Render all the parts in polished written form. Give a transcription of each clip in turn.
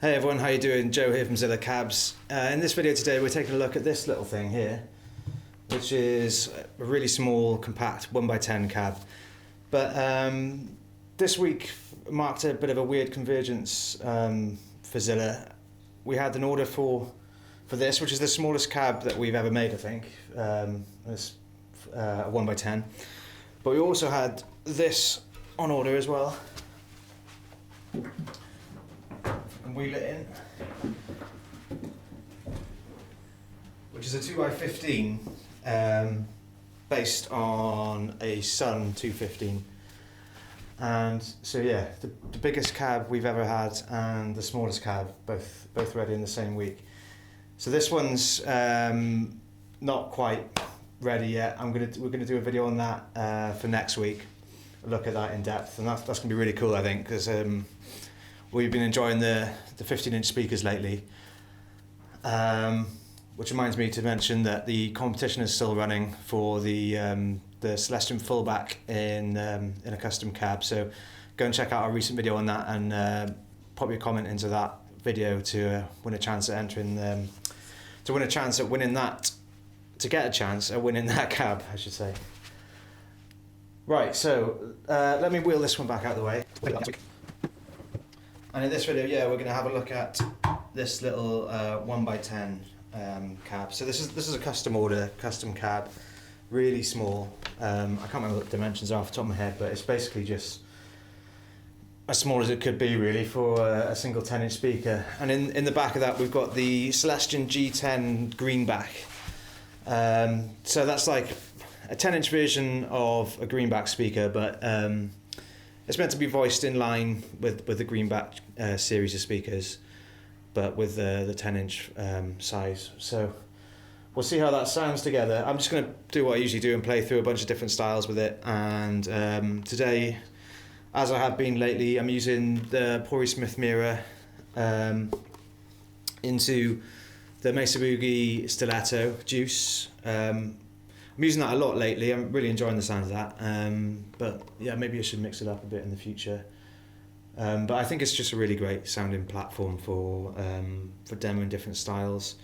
Hey everyone, how you doing? Joe here from Zilla Cabs. In this video today we're taking a look at this little thing here, which is a really small, compact 1x10 cab. But this week marked a bit of a weird convergence for Zilla. We had an order for this, which is the smallest cab that we've ever made, I think. It's a 1x10. But we also had this on order as well. And wheel it in, which is a 2x15 based on a Sun 215. And so yeah, the biggest cab we've ever had and the smallest cab, both ready in the same week. So this one's not quite ready yet. We're gonna do a video on that for next week, a look at that in depth, and that's gonna be really cool, I think, because we've been enjoying the 15-inch speakers lately, which reminds me to mention that the competition is still running for the Celestion fullback in a custom cab. So go and check out our recent video on that and pop your comment into that video to win a chance at entering, to get a chance at winning that cab, I should say. Right, so let me wheel this one back out of the way. And in this video, yeah, we're going to have a look at this little 1x10 cab. So this is a custom order, custom cab, really small. I can't remember what the dimensions are off the top of my head, but it's basically just as small as it could be, really, for a single 10-inch speaker. And in the back of that, we've got the Celestion G10 greenback. So that's like a 10-inch version of a greenback speaker, but it's meant to be voiced in line with the greenback series of speakers, but with the 10-inch size. So we'll see how that sounds together. I'm just going to do what I usually do and play through a bunch of different styles with it. And today, as I have been lately, I'm using the Pori Smith Mira into the Mesa Boogie Stiletto Deuce. I'm using that a lot lately. I'm really enjoying the sound of that, but yeah, maybe I should mix it up a bit in the future. But I think it's just a really great sounding platform for demoing different styles.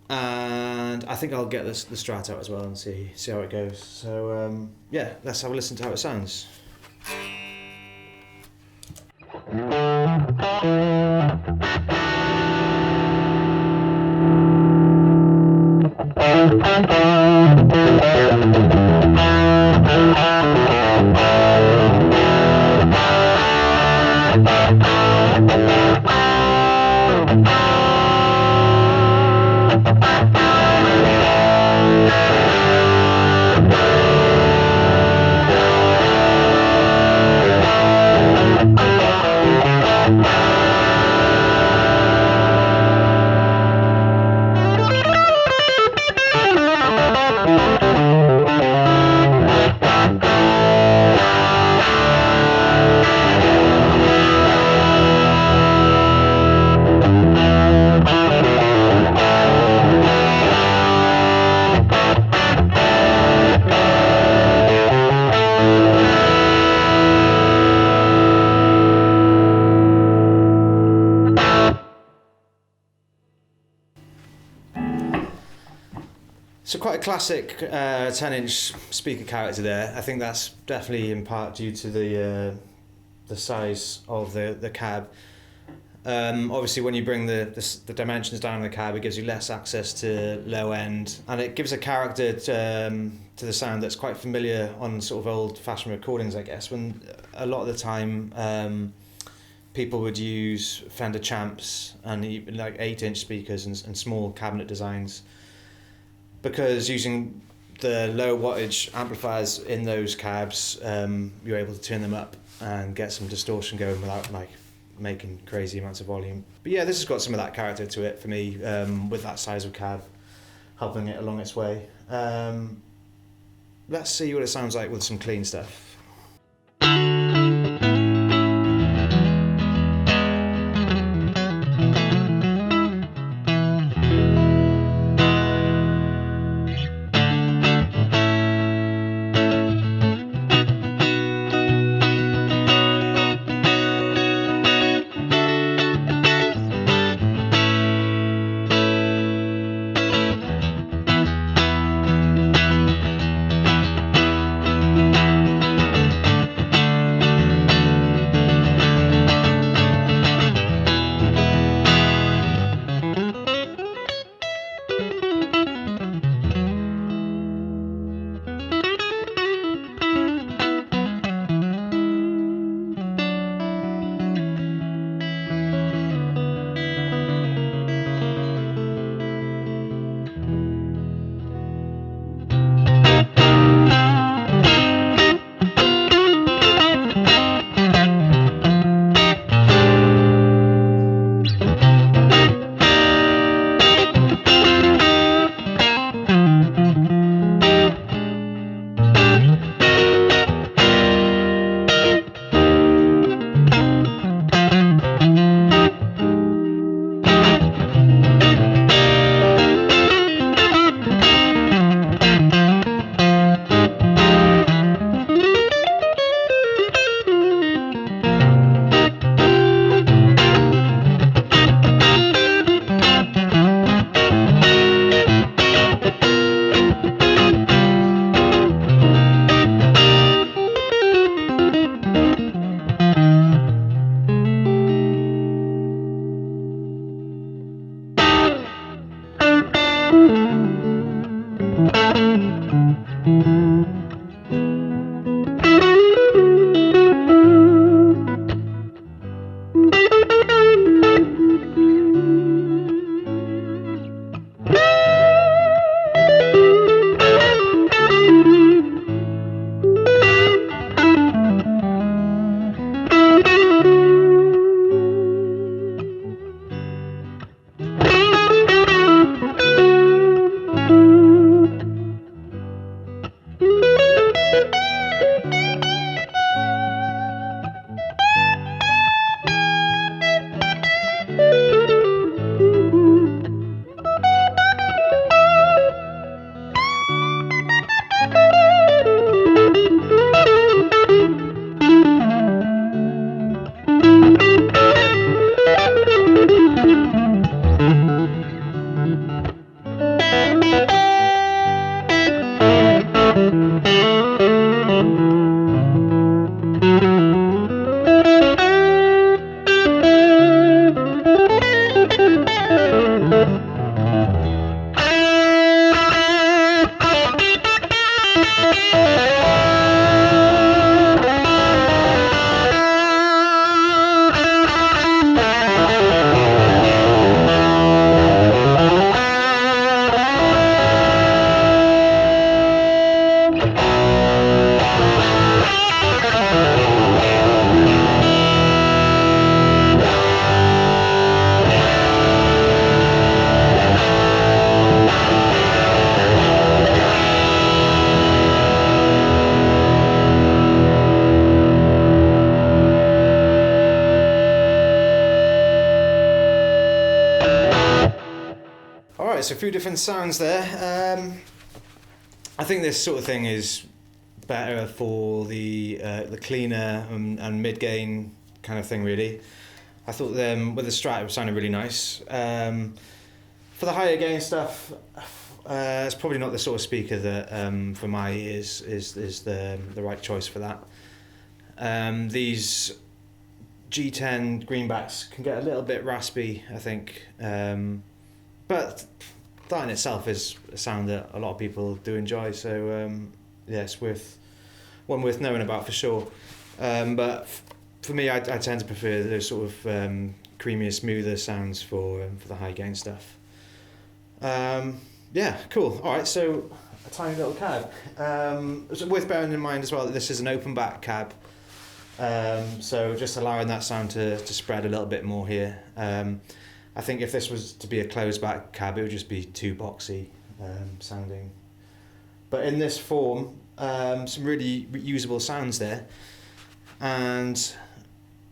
And I think I'll get the Strat out as well and see how it goes. So yeah, let's have a listen to how it sounds. So quite a classic 10-inch speaker character there. I think that's definitely in part due to the size of the cab. Obviously, when you bring the dimensions down in the cab, it gives you less access to low end, and it gives a character to the sound that's quite familiar on sort of old-fashioned recordings, I guess. When a lot of the time people would use Fender Champs and even like 8-inch speakers and small cabinet designs, because using the low wattage amplifiers in those cabs, you're able to turn them up and get some distortion going without like making crazy amounts of volume. But yeah, this has got some of that character to it for me, with that size of cab helping it along its way. Let's see what it sounds like with some clean stuff. Alright, so a few different sounds there. I think this sort of thing is better for the cleaner and mid-gain kind of thing, really. I thought with the Strat it sounded really nice. For the higher gain stuff, it's probably not the sort of speaker that for my ears is the right choice for that. These G10 greenbacks can get a little bit raspy, I think, but that in itself is a sound that a lot of people do enjoy, so yeah, it's one worth knowing about for sure. But for me, I tend to prefer those sort of creamier, smoother sounds for the high gain stuff. Yeah, cool. All right, so a tiny little cab. It's worth bearing in mind as well that this is an open back cab, so just allowing that sound to spread a little bit more here. I think if this was to be a closed back cab, it would just be too boxy sounding. But in this form, some really usable sounds there, and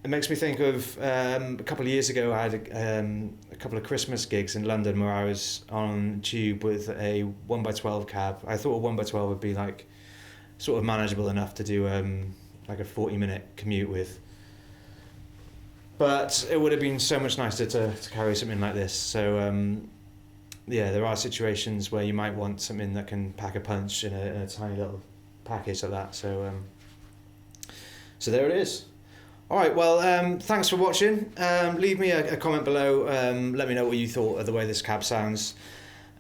it makes me think of a couple of years ago. I had a couple of Christmas gigs in London where I was on tube with a 1x12 cab. I thought a 1x12 would be like sort of manageable enough to do like a 40-minute commute with. But it would have been so much nicer to carry something like this. So yeah, there are situations where you might want something that can pack a punch in a tiny little package like that. So so there it is. All right, well, thanks for watching. Leave me a comment below. Let me know what you thought of the way this cab sounds.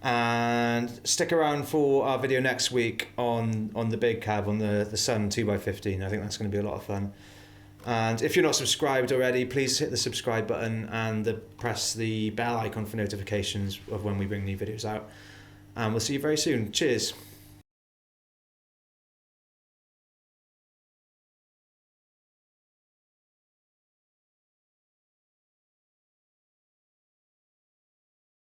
And stick around for our video next week on the big cab, on the Sun 2x15. I think that's going to be a lot of fun. And if you're not subscribed already, please hit the subscribe button and press the bell icon for notifications of when we bring new videos out. And we'll see you very soon. Cheers.